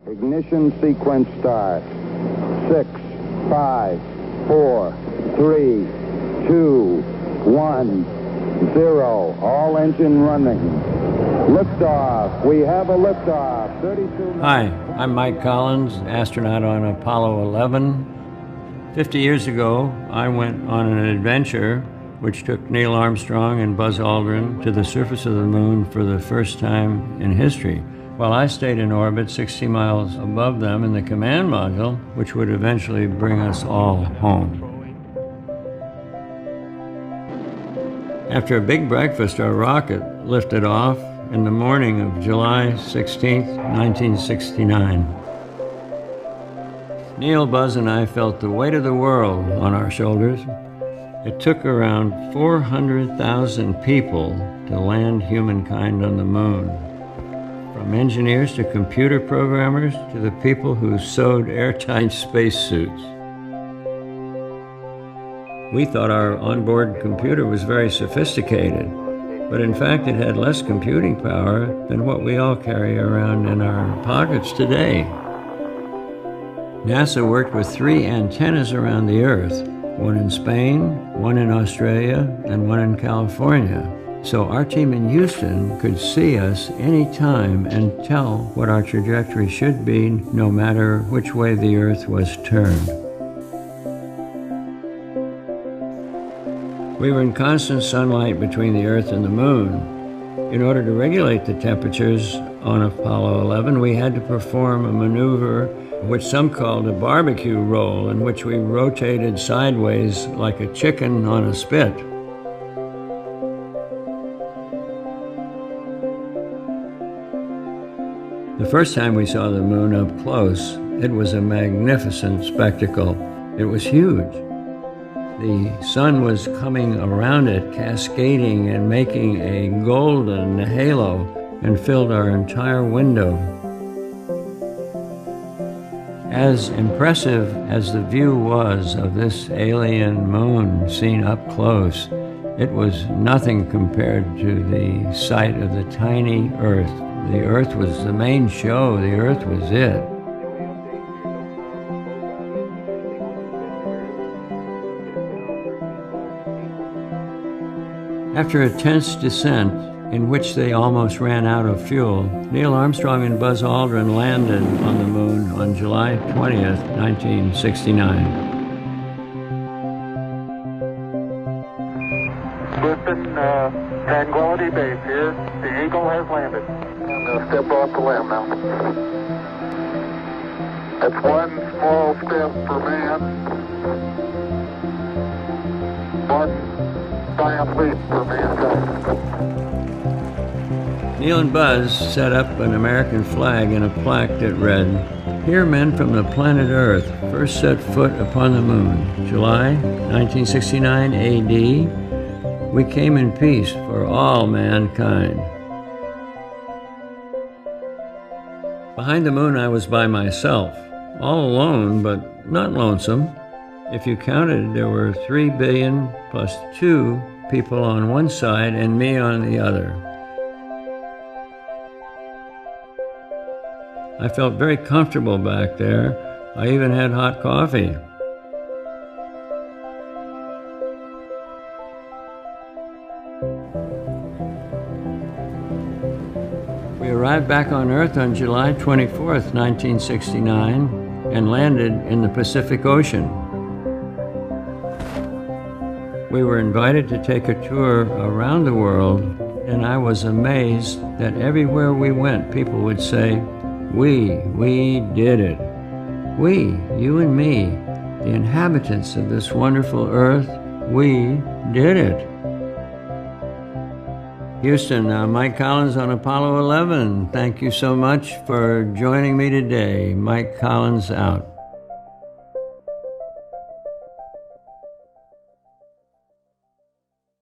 Ignition sequence start. 6, 5, 4, 3, 2, 1, 0. All engine running. Liftoff. We have a liftoff. 32. Hi, I'm Mike Collins, astronaut on Apollo 11. 50 years ago, I went on an adventure which took Neil Armstrong and Buzz Aldrin to the surface of the moon for the first time in history, while I stayed in orbit 60 miles above them in the command module, which would eventually bring us all home. After a big breakfast, our rocket lifted off in the morning of July 16, 1969. Neil, Buzz, and I felt the weight of the world on our shoulders. It took around 400,000 people to land humankind on the moon. From engineers to computer programmers to the people who sewed airtight spacesuits. We thought our onboard computer was very sophisticated, but in fact it had less computing power than what we all carry around in our pockets today. NASA worked with 3 antennas around the Earth, one in Spain, one in Australia, and one in California. So our team in Houston could see us anytime and tell what our trajectory should be, no matter which way the Earth was turned. We were in constant sunlight between the Earth and the Moon. In order to regulate the temperatures on Apollo 11, we had to perform a maneuver which some called a barbecue roll, in which we rotated sideways like a chicken on a spit. The first time we saw the moon up close, it was a magnificent spectacle. It was huge. The sun was coming around it, cascading and making a golden halo, and filled our entire window. As impressive as the view was of this alien moon seen up close, it was nothing compared to the sight of the tiny Earth. The Earth was the main show. The Earth was it. After a tense descent, in which they almost ran out of fuel, Neil Armstrong and Buzz Aldrin landed on the moon on July 20th, 1969. Houston, Tranquility Base here. The Eagle has landed. I'm going to step off the limb now. That's one small step for man, one giant leap for mankind. Neil and Buzz set up an American flag and a plaque that read, "Here men from the planet Earth first set foot upon the moon, July 1969 AD. We came in peace for all mankind." Behind the moon I was by myself, all alone but not lonesome. If you counted, there were 3 billion plus 2 people on one side and me on the other. I felt very comfortable back there. I even had hot coffee. We arrived back on Earth on July 24th, 1969, and landed in the Pacific Ocean. We were invited to take a tour around the world, and I was amazed that everywhere we went, people would say, We did it. We, you and me, the inhabitants of this wonderful Earth, we did it. Houston, Mike Collins on Apollo 11. Thank you so much for joining me today. Mike Collins out.